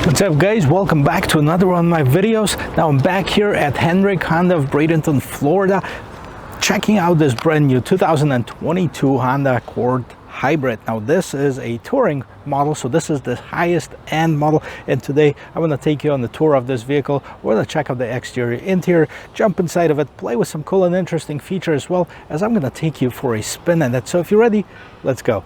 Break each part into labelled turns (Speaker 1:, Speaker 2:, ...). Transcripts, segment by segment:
Speaker 1: What's up guys, welcome back to another one of my videos. Now I'm back here at Hendrick Honda of Bradenton, Florida, checking out this brand new 2022 Honda Accord Hybrid. Now this is a touring model, so this is the highest end model, and today I'm going to take you on the tour of this vehicle. We're going to check out the exterior, interior, jump inside of it, play with some cool and interesting features, as well as I'm going to take you for a spin in it. So if you're ready, let's go.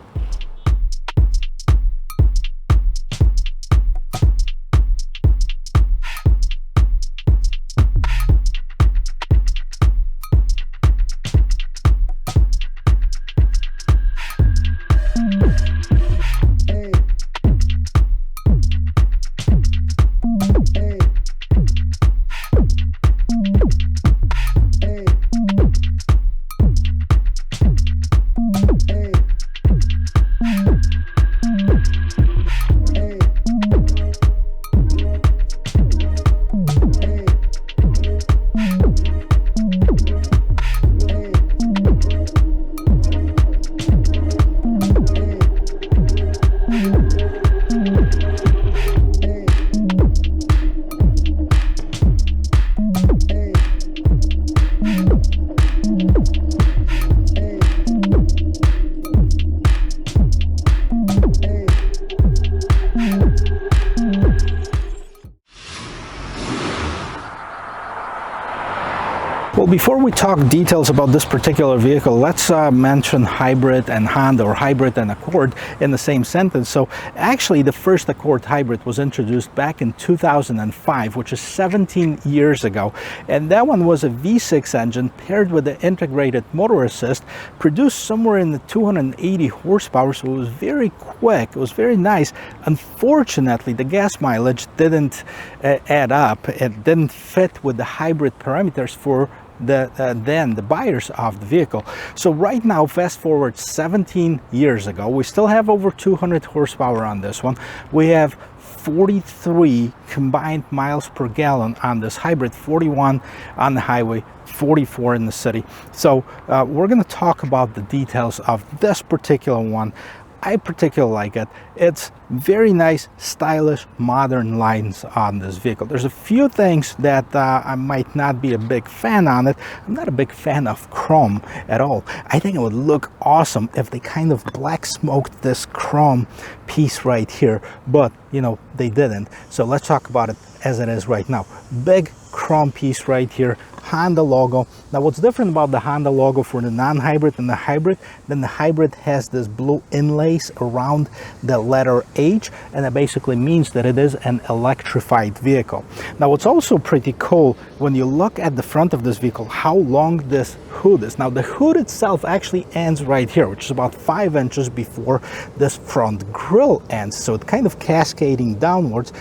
Speaker 1: Well, before we talk details about this particular vehicle, let's mention hybrid and Honda, or hybrid and Accord, in the same sentence. So actually the first Accord hybrid was introduced back in 2005, which is 17 years ago, and that one was a V6 engine paired with the integrated motor assist, produced somewhere in the 280 horsepower, so it was very quick, it was very nice. Unfortunately, the gas mileage didn't add up, it didn't fit with the hybrid parameters for the buyers of the vehicle. So right now, fast forward 17 years ago, we still have over 200 horsepower on this one. We have 43 combined miles per gallon on this hybrid, 41 on the highway, 44 in the city. So we're going to talk about the details of this particular one. I particularly like it. It's very nice, stylish, modern lines on this vehicle. There's a few things that I might not be a big fan on it. I'm not a big fan of chrome at all. I think it would look awesome if they kind of black smoked this chrome piece right here, but you know, they didn't. So let's talk about it as it is right now. Big chrome piece right here, Honda logo. Now what's different about the Honda logo for the non-hybrid and the hybrid, then the hybrid has this blue inlays around the letter H, and that basically means that it is an electrified vehicle. Now what's also pretty cool, when you look at the front of this vehicle, how long this hood is. Now the hood itself actually ends right here, which is about 5 inches before this front grille ends, so it's kind of cascading downwards,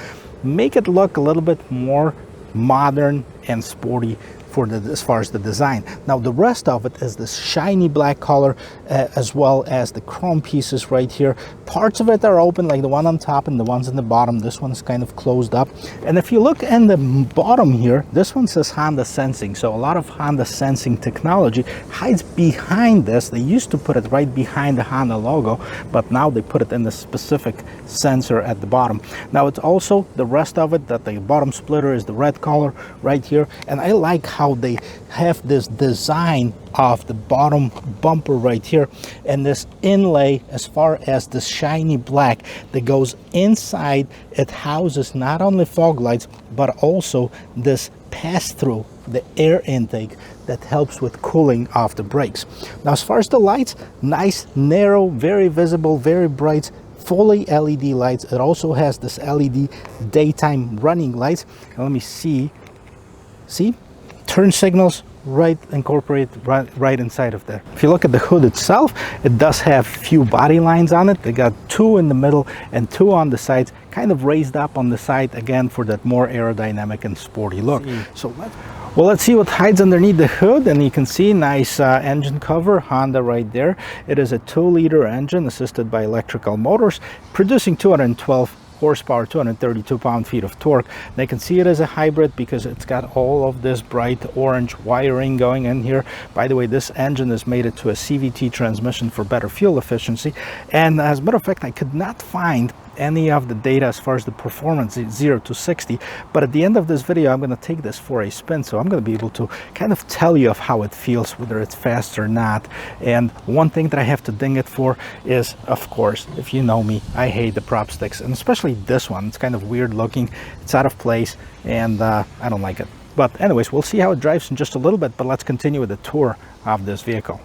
Speaker 1: make it look a little bit more modern and sporty for as far as the design. Now the rest of it is this shiny black color, as well as the chrome pieces right here. Parts of it are open, like the one on top and the ones in the bottom. This one's kind of closed up, and if you look in the bottom here, this one says Honda Sensing. So a lot of Honda Sensing technology hides behind this. They used to put it right behind the Honda logo, but now they put it in the specific sensor at the bottom. Now it's also the rest of it, that the bottom splitter is the red color right here, and I like how they have this design of the bottom bumper right here, and this inlay as far as the shiny black that goes inside. It houses not only fog lights, but also this pass-through, the air intake that helps with cooling off the brakes. Now as far as the lights, nice, narrow, very visible, very bright, fully LED lights. It also has this LED daytime running lights. And let me see turn signals right incorporated right inside of there. If you look at the hood itself, it does have few body lines on it. They got 2 in the middle and 2 on the sides, kind of raised up on the side again for that more aerodynamic and sporty look. So let's see what hides underneath the hood. And you can see nice engine cover, Honda right there. It is a 2-liter engine assisted by electrical motors, producing 212 horsepower, 232 pound-feet of torque. They can see it as a hybrid because it's got all of this bright orange wiring going in here. By the way, this engine is mated to a CVT transmission for better fuel efficiency. And as a matter of fact, I could not find any of the data as far as the performance, 0 to 60, but at the end of this video I'm going to take this for a spin, so I'm going to be able to kind of tell you of how it feels, whether it's fast or not. And one thing that I have to ding it for is, of course, if you know me, I hate the prop sticks, and especially this one. It's kind of weird looking, it's out of place, and I don't like it. But anyways, we'll see how it drives in just a little bit, but let's continue with the tour of this vehicle.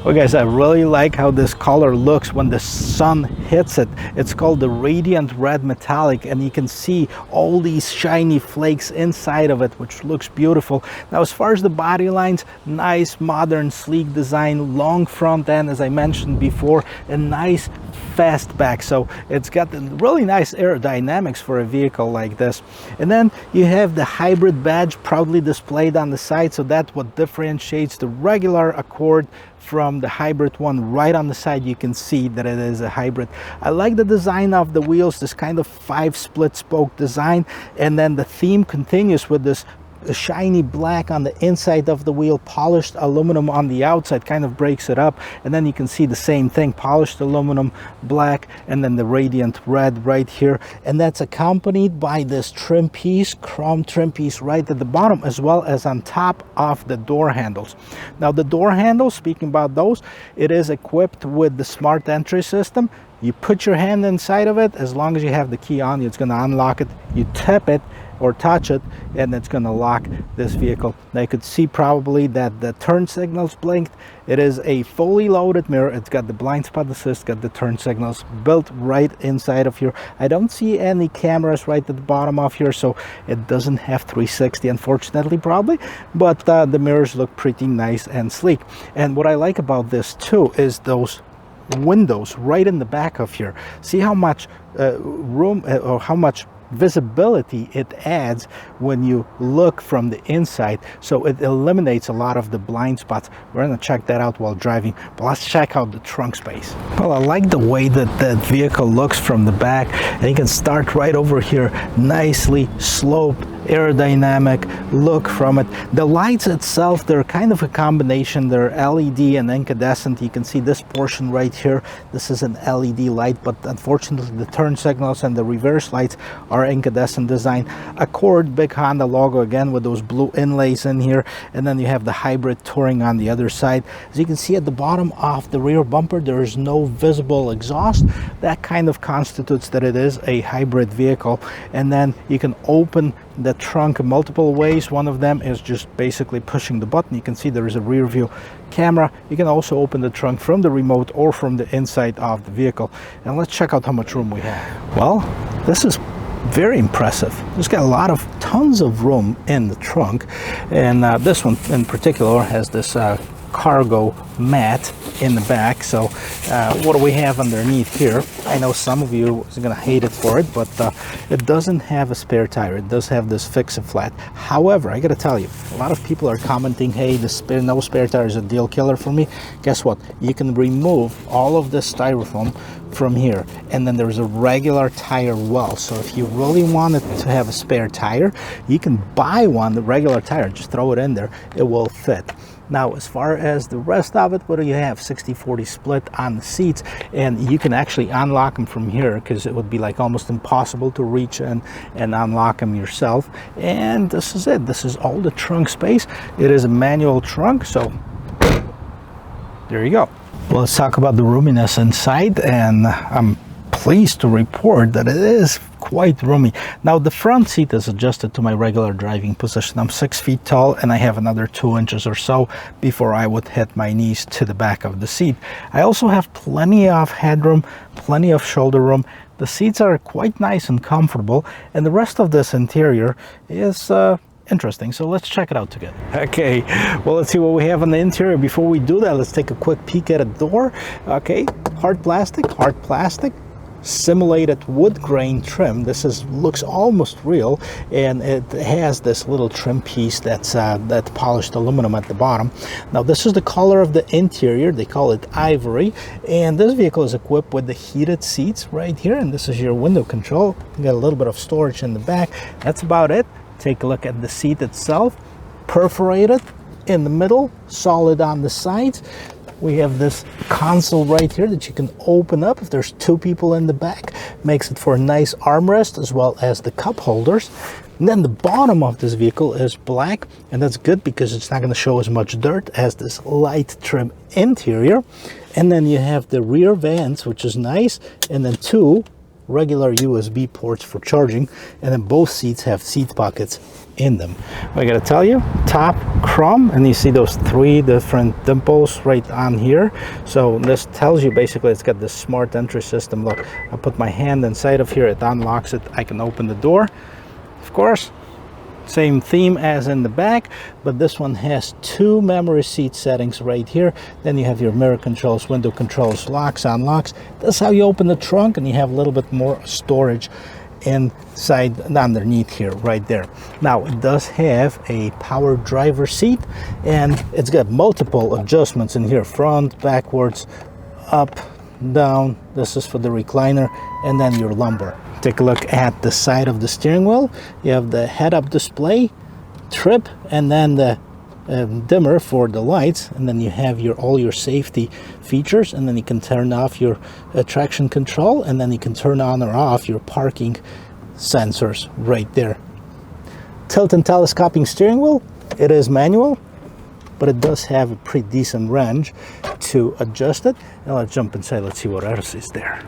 Speaker 1: Well guys, I really like how this color looks when the sun hits it. It's called the radiant red metallic, and you can see all these shiny flakes inside of it, which looks beautiful. Now as far as the body lines, nice, modern, sleek design, long front end as I mentioned before, and nice fast back, so it's got really nice aerodynamics for a vehicle like this. And then you have the hybrid badge proudly displayed on the side, so that's what differentiates the regular Accord from the hybrid one. Right on the side you can see that it is a hybrid. I like the design of the wheels, this kind of 5 split spoke design, and then the theme continues with this shiny black on the inside of the wheel, polished aluminum on the outside, kind of breaks it up, and then you can see the same thing, polished aluminum black, and then the radiant red right here, and that's accompanied by this trim piece, chrome trim piece right at the bottom, as well as on top of the door handles. Now the door handles, speaking about those, it is equipped with the smart entry system. You put your hand inside of it, as long as you have the key on, it's going to unlock it. You tap it or touch it, and it's going to lock this vehicle. Now you could see probably that the turn signals blinked. It is a fully loaded mirror. It's got the blind spot assist, got the turn signals built right inside of here. I don't see any cameras right at the bottom of here, so it doesn't have 360, unfortunately, probably, but the mirrors look pretty nice and sleek. And what I like about this too is those windows right in the back of here. See how much room or how much visibility it adds when you look from the inside, so it eliminates a lot of the blind spots. We're going to check that out while driving, but let's check out the trunk space. Well, I like the way that that vehicle looks from the back, and you can start right over here, nicely sloped, aerodynamic look from it. The lights itself, they're kind of a combination. They're LED and incandescent. You can see this portion right here, this is an LED light, but unfortunately the turn signals and the reverse lights are incandescent design. Accord, big Honda logo again with those blue inlays in here, and then you have the hybrid touring on the other side. As you can see at the bottom of the rear bumper, there is no visible exhaust. That kind of constitutes that it is a hybrid vehicle. And then you can open the trunk in multiple ways. One of them is just basically pushing the button. You can see there is a rear view camera. You can also open the trunk from the remote or from the inside of the vehicle. And let's check out how much room we have. Well, this is very impressive. It's got tons of room in the trunk, and this one in particular has this cargo mat in the back. So what do we have underneath here? I know some of you are going to hate it for it, but it doesn't have a spare tire. It does have this fix-a-flat. However, I got to tell you, a lot of people are commenting, hey, no spare tire is a deal killer for me. Guess what? You can remove all of this styrofoam from here, and then there's a regular tire well. So if you really wanted to have a spare tire, you can buy one, the regular tire, just throw it in there, it will fit. Now, as far as the rest of it, what do you have? 60-40 split on the seats, and you can actually unlock them from here, because it would be like almost impossible to reach and unlock them yourself. And this is it. This is all the trunk space. It is a manual trunk, so there you go. Well, let's talk about the roominess inside, and I'm pleased to report that it is quite roomy. Now, the front seat is adjusted to my regular driving position. I'm 6 feet tall, and I have another 2 inches or so before I would hit my knees to the back of the seat. I also have plenty of headroom, plenty of shoulder room. The seats are quite nice and comfortable, and the rest of this interior is interesting, so let's check it out together. Okay, well, let's see what we have on the interior. Before we do that, let's take a quick peek at a door. Okay, hard plastic, simulated wood grain trim. This looks almost real, and it has this little trim piece that's polished aluminum at the bottom. Now, this is the color of the interior. They call it ivory, and this vehicle is equipped with the heated seats right here, and this is your window control. You got a little bit of storage in the back. That's about it. Take a look at the seat itself. Perforated in the middle, solid on the sides. we have this console right here that you can open up if there's 2 people in the back. Makes it for a nice armrest as well as the cup holders. And then the bottom of this vehicle is black, and that's good because it's not going to show as much dirt as this light trim interior. And then you have the rear vents, which is nice, and then 2 regular USB ports for charging, and then both seats have seat pockets in them. I gotta tell you, top chrome, and you see those 3 different dimples right on here. So this tells you basically it's got this smart entry system. Look, I put my hand inside of here, it unlocks it, I can open the door. Of course, same theme as in the back, but this one has 2 memory seat settings right here. Then you have your mirror controls, window controls, locks, unlocks. That's how you open the trunk, and you have a little bit more storage inside underneath here, right there. Now it does have a power driver seat, and it's got multiple adjustments in here: front, backwards, up, down. This is for the recliner, and then your lumbar. Take a look at the side of the steering wheel. You have the head-up display, trip, and then the dimmer for the lights, and then you have all your safety features, and then you can turn off your traction control, and then you can turn on or off your parking sensors right there. Tilt and telescoping steering wheel. It is manual, but it does have a pretty decent range to adjust it. Now let's jump inside, let's see what else is there.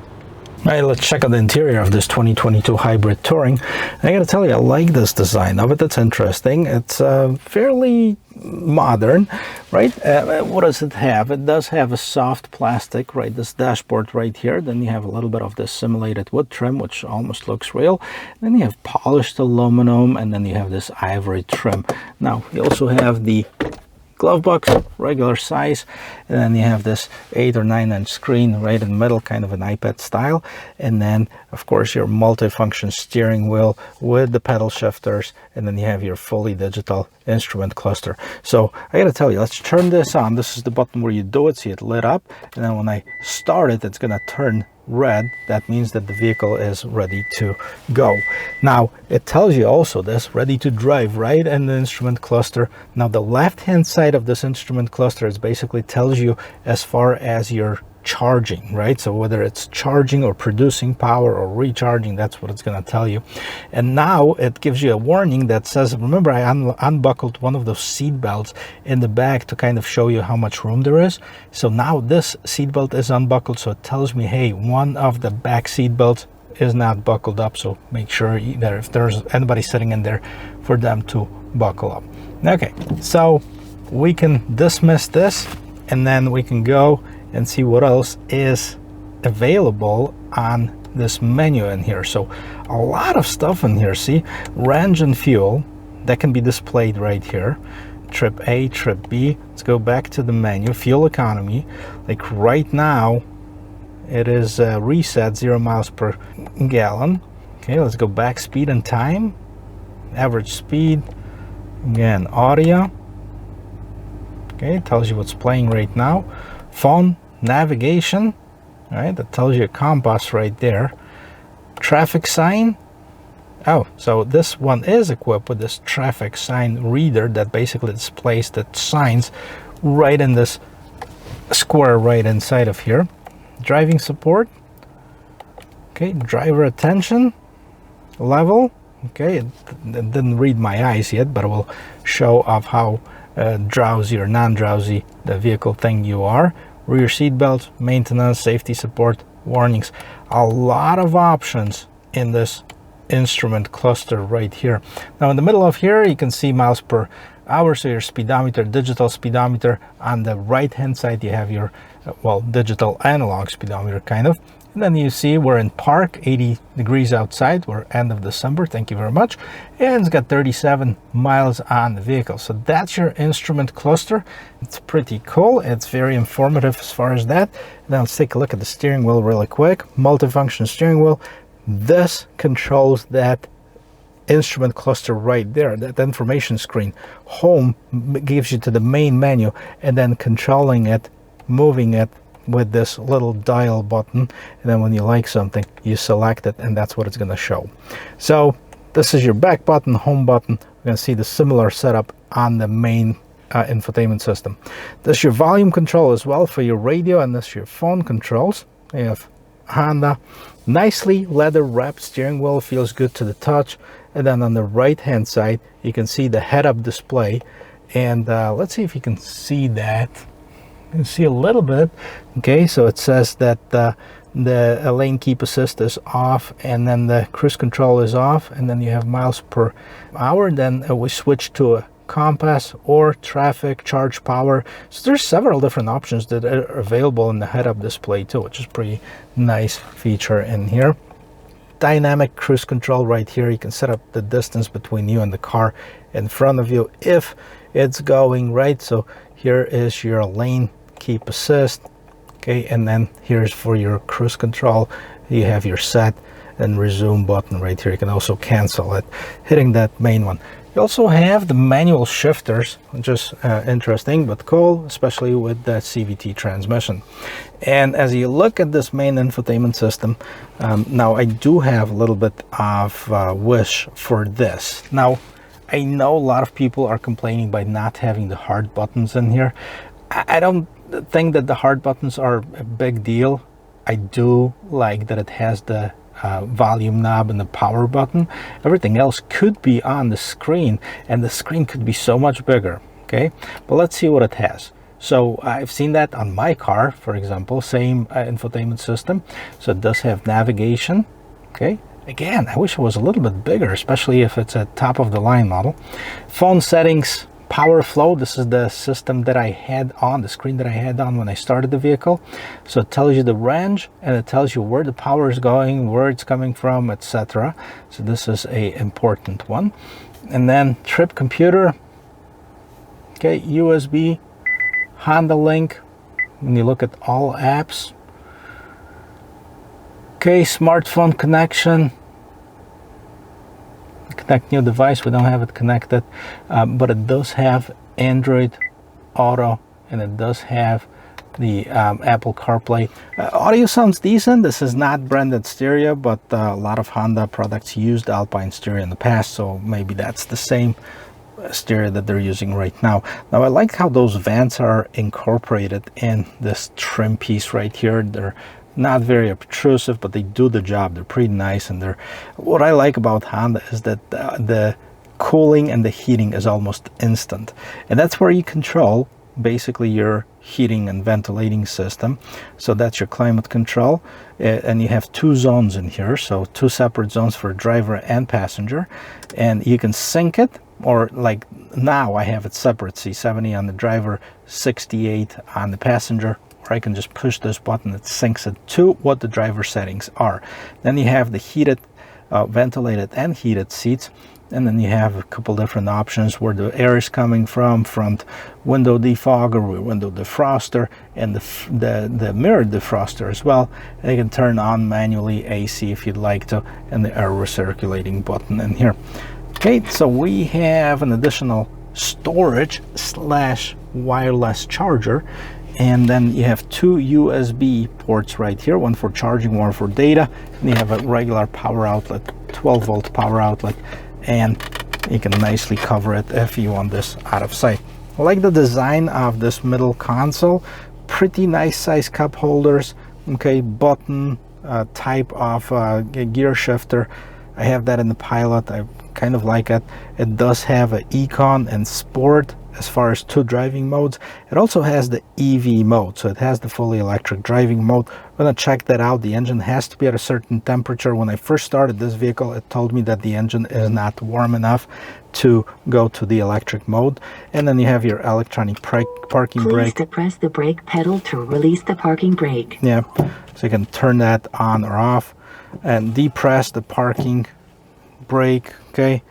Speaker 1: All right, let's check out the interior of this 2022 Hybrid Touring. I gotta tell you, I like this design of it. It's interesting. It's fairly modern, right? What does it have? It does have a soft plastic, right? This dashboard right here. Then you have a little bit of this simulated wood trim, which almost looks real. Then you have polished aluminum, and then you have this ivory trim. Now, you also have the glove box, regular size, and then you have this 8 or 9 inch screen right in the middle, kind of an iPad style. And then of course your multifunction steering wheel with the pedal shifters, and then you have your fully digital instrument cluster. So I gotta tell you, let's turn this on. This is the button where you do it, see it lit up, and then when I start it, it's gonna turn red. That means that the vehicle is ready to go. Now it tells you also this ready to drive right in the instrument cluster. Now the left hand side of this instrument cluster is basically tells you as far as your charging, right? So whether it's charging or producing power or recharging, that's what it's going to tell you. And now it gives you a warning that says, remember I unbuckled one of those seat belts in the back to kind of show you how much room there is. So now this seat belt is unbuckled, so it tells me, hey, one of the back seat belts is not buckled up, so make sure that if there's anybody sitting in there, for them to buckle up. Okay, so we can dismiss this, and then we can go and see what else is available on this menu in here. So a lot of stuff in here. See, range and fuel, that can be displayed right here. Trip A, trip B. Let's go back to the menu. Fuel economy, like right now it is reset 0 miles per gallon. Okay, let's go back. Speed and time, average speed, again audio. Okay, it tells you what's playing right now. Phone, navigation, all right, that tells you a compass right there. Traffic sign. Oh, so this one is equipped with this traffic sign reader that basically displays the signs right in this square right inside of here. Driving support. Okay, driver attention level. Okay, it didn't read my eyes yet, but it will show of how drowsy or non-drowsy the vehicle thing you are. Rear seat belts, maintenance, safety support, warnings. A lot of options in this instrument cluster right here. Now in the middle of here you can see miles per hour, so your speedometer, digital speedometer. On the right hand side you have your well, digital analog speedometer kind of. And then you see we're in park, 80 degrees outside. We're end of December, thank you very much. And it's got 37 miles on the vehicle. So that's your instrument cluster. It's pretty cool. It's very informative as far as that. Now let's take a look at the steering wheel really quick. Multifunction steering wheel. This controls that instrument cluster right there, that information screen. Home gives you to the main menu, and then controlling it, moving it with this little dial button, and then when you like something you select it, and that's what it's going to show. So this is your back button, home button. We're going to see the similar setup on the main infotainment system. This is your volume control as well for your radio, and this is your phone controls. You have Honda, nicely leather wrapped steering wheel, feels good to the touch. And then on the right hand side you can see the head-up display, and let's see if you can see that. You can see a little bit. Okay, so it says that the lane keep assist is off, and then the cruise control is off, and then you have miles per hour. Then we switch to a compass or traffic, charge power. So there's several different options that are available in the head-up display too, which is pretty nice feature in here. Dynamic cruise control right here. You can set up the distance between you and the car in front of you if it's going right. So here is your lane keep assist. Okay, and then here's for your cruise control. You have your set and resume button right here. You can also cancel it hitting that main one. You also have the manual shifters, which is interesting but cool, especially with the CVT transmission. And as you look at this main infotainment system, now I do have a little bit of wish for this. Now, I know a lot of people are complaining by not having the hard buttons in here. I don't think that the hard buttons are a big deal. I do like that it has the volume knob and the power button. Everything else could be on the screen, and the screen could be so much bigger. Okay, but let's see what it has. So I've seen that on my car, for example, same infotainment system. So it does have navigation. Okay, again, I wish it was a little bit bigger, especially if it's a top of the line model. Phone settings, power flow. This is the system that I had on the screen that I had on when I started the vehicle. So it tells you the range, and it tells you where the power is going, where it's coming from, etc. So this is a important one. And then trip computer. Okay, USB, Honda Link. When you look at all apps. Okay, smartphone connection. Connect new device. We don't have it connected, but it does have Android Auto, and it does have the Apple CarPlay. Audio sounds decent. This is not branded stereo, but a lot of Honda products used Alpine stereo in the past, so maybe that's the same stereo that they're using right now. Now, I like how those vents are incorporated in this trim piece right here. They're not very obtrusive, but they do the job. They're pretty nice, and what I like about Honda is that the cooling and the heating is almost instant, and that's where you control basically your heating and ventilating system. So that's your climate control, and you have two zones in here, so two separate zones for driver and passenger, and you can sync it, or like now I have it separate, see 70 on the driver, 68 on the passenger. I can just push this button, it syncs it to what the driver settings are. Then you have the heated, ventilated and heated seats, and then you have a couple different options where the air is coming from, front window defogger, rear window defroster, and the mirror defroster as well. And you can turn on manually AC if you'd like to, and the air recirculating button in here. Okay, so we have an additional storage / wireless charger. And then you have two USB ports right here, one for charging, one for data. And you have a regular power outlet, 12-volt power outlet, and you can nicely cover it if you want this out of sight. I like the design of this middle console. Pretty nice size cup holders. Okay, button type of gear shifter. I have that in the Pilot. I kind of like it. It does have an Econ and Sport as far as two driving modes. It also has the EV mode, so it has the fully electric driving mode. I'm gonna check that out. The engine has to be at a certain temperature. When I first started this vehicle, it told me that the engine is not warm enough to go to the electric mode. And then you have your electronic parking brake.
Speaker 2: Please depress the brake pedal to release the parking brake.
Speaker 1: Yeah, so you can turn that on or off, and depress the parking brake. Okay.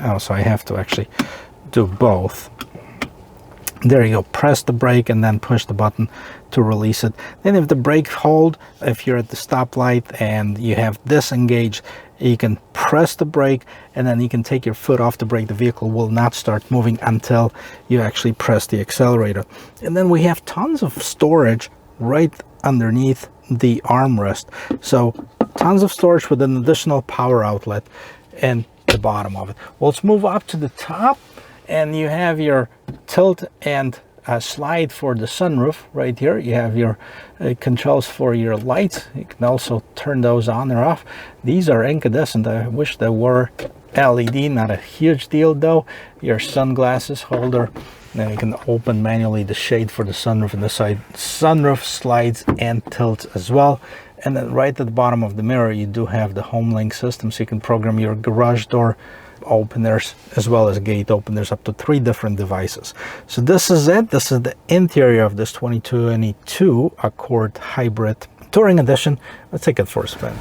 Speaker 1: Oh, so I have to actually do both. There you go. Press the brake and then push the button to release it. Then if the brake hold, if you're at the stoplight and you have this engaged, you can press the brake and then you can take your foot off the brake. The vehicle will not start moving until you actually press the accelerator. And then we have tons of storage right underneath the armrest. So tons of storage with an additional power outlet. And the bottom of it. Well, let's move up to the top, and you have your tilt and slide for the sunroof right here. You have your controls for your lights. You can also turn those on or off. These are incandescent. I wish they were LED, not a huge deal though. Your sunglasses holder. Then you can open manually the shade for the sunroof, and the side sunroof slides and tilts as well. And then right at the bottom of the mirror, you do have the home link system, so you can program your garage door openers as well as gate openers up to 3 different devices. So this is it. This is the interior of this 2022 Accord Hybrid Touring Edition. Let's take it for a spin.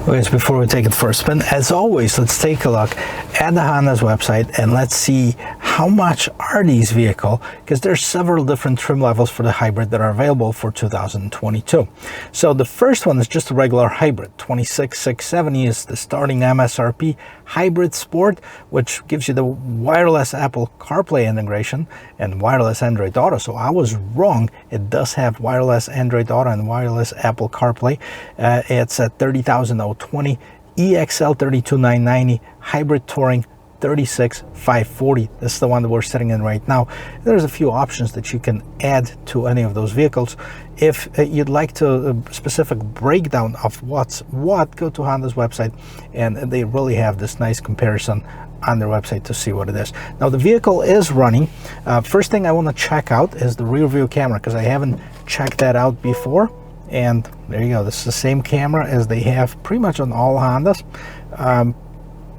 Speaker 1: Okay, so before we take it for a spin, as always, let's take a look at the Honda's website and let's see how much are these vehicles, because there's several different trim levels for the hybrid that are available for 2022. So the first one is just a regular hybrid. 26,670 is the starting MSRP. Hybrid Sport, which gives you the wireless Apple CarPlay integration and wireless Android Auto. So I was wrong. It does have wireless Android Auto and wireless Apple CarPlay. It's at 30,020. EXL 32,990. Hybrid Touring 36,540. This is the one that we're sitting in right now. There's a few options that you can add to any of those vehicles. If you'd like to a specific breakdown of what's what, go to Honda's website, and they really have this nice comparison on their website to see what it is. Now the vehicle is running. First thing I want to check out is the rear view camera, because I haven't checked that out before. And there you go. This is the same camera as they have pretty much on all Hondas.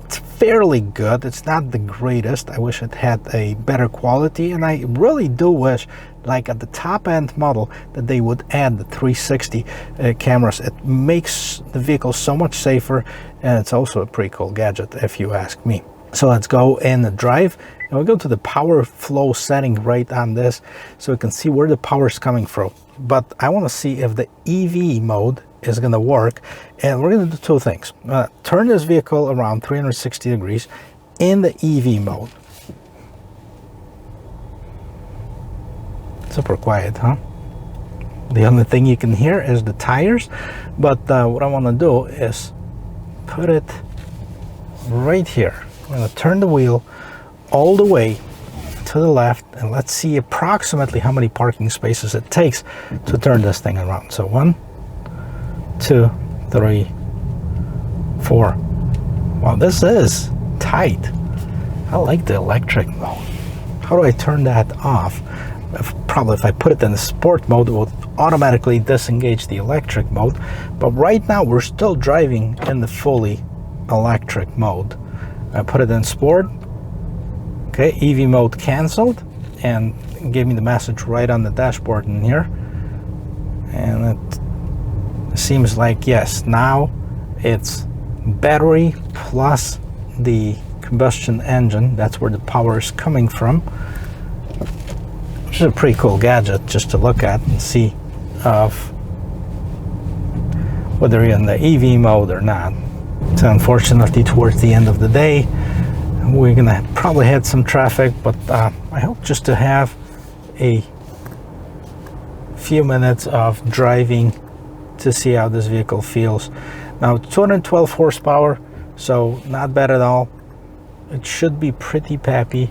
Speaker 1: It's fairly good. It's not the greatest. I wish it had a better quality, and I really do wish, like at the top end model, that they would add the 360 cameras. It makes the vehicle so much safer, and it's also a pretty cool gadget if you ask me. So let's go in the drive, and we'll go to the power flow setting right on this so we can see where the power is coming from. But I want to see if the EV mode is going to work, and we're going to do 2 things. Turn this vehicle around 360 degrees in the EV mode. Super quiet, huh? The only thing you can hear is the tires, but what I want to do is put it right here. I'm going to turn the wheel all the way to the left, and let's see approximately how many parking spaces it takes to turn this thing around. So 1, 2, 3, 4. Wow, this is tight. I like the electric mode. How do I turn that off? Probably if I put it in the sport mode, it will automatically disengage the electric mode. But right now we're still driving in the fully electric mode. I put it in sport. Okay, EV mode canceled, and gave me the message right on the dashboard in here. And it seems like, yes, now it's battery plus the combustion engine. That's where the power is coming from, which is a pretty cool gadget just to look at and see of whether you're in the EV mode or not. So unfortunately, towards the end of the day, we're gonna probably hit some traffic, but I hope just to have a few minutes of driving to see how this vehicle feels. Now 212 horsepower, so not bad at all. It should be pretty peppy,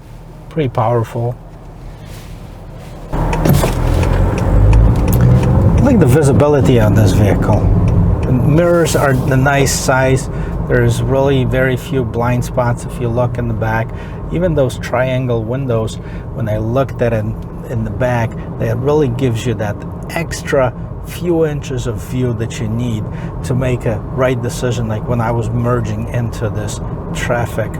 Speaker 1: pretty powerful. I like the visibility on this vehicle. The mirrors are the nice size. There's really very few blind spots if you look in the back. Even those triangle windows, when I looked at it in the back, that really gives you that extra few inches of view that you need to make a right decision, like when I was merging into this traffic.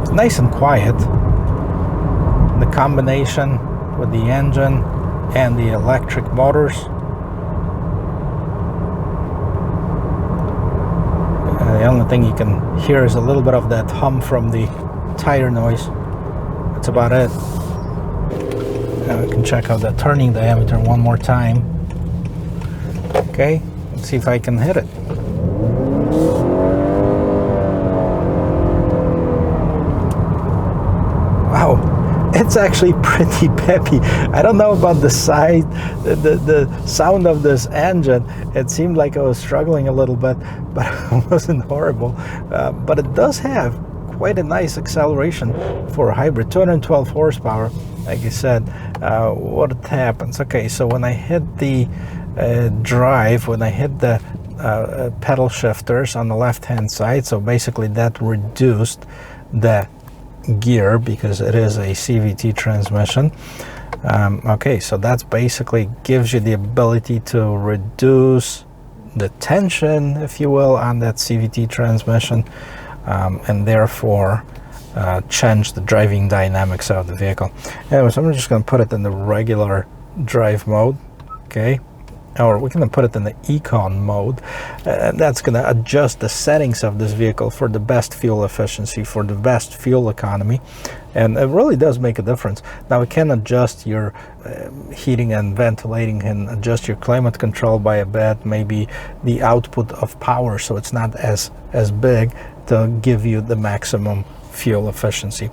Speaker 1: It's nice and quiet. The combination with the engine and the electric motors. The only thing you can hear is a little bit of that hum from the tire noise. That's about it. Now we can check out the turning diameter one more time. Okay, let's see if I can hit it. Wow, it's actually pretty peppy. I don't know about the sound of this engine. It seemed like I was struggling a little bit, but it wasn't horrible. But it does have quite a nice acceleration for a hybrid. 212 horsepower, like I said. What happens? Okay, so when I hit the drive, when I hit the pedal shifters on the left hand side, so basically that reduced the gear because it is a CVT transmission. Okay, so that's basically gives you the ability to reduce the tension, if you will, on that CVT transmission, and therefore change the driving dynamics of the vehicle. Anyway, so I'm just going to put it in the regular drive mode. Okay, or we're going to put it in the econ mode, and that's going to adjust the settings of this vehicle for the best fuel efficiency, for the best fuel economy, and it really does make a difference. Now it can adjust your heating and ventilating, and adjust your climate control by a bit, maybe the output of power, so it's not as big to give you the maximum fuel efficiency.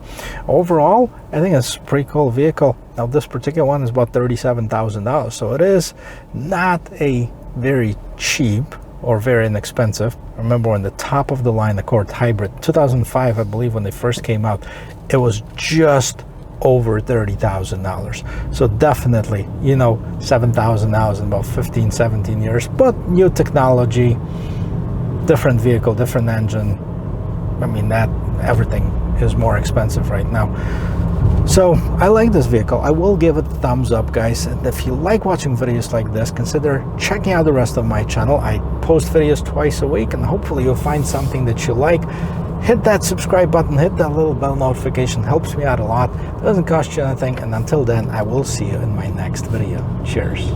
Speaker 1: Overall, I think it's a pretty cool vehicle. Now this particular one is about $37,000, so it is not a very cheap or very inexpensive. Remember, when the top of the line Accord Hybrid 2005, I believe, when they first came out, it was just over $30,000. So definitely, you know, $7,000 in about 15-17 years, but new technology, different vehicle, different engine. I mean, that everything is more expensive right now. So I like this vehicle. I will give it a thumbs up, guys. And if you like watching videos like this, consider checking out the rest of my channel. I post videos twice a week, and hopefully you'll find something that you like. Hit that subscribe button, hit that little bell notification, helps me out a lot. It doesn't cost you anything, and until then, I will see you in my next video. Cheers.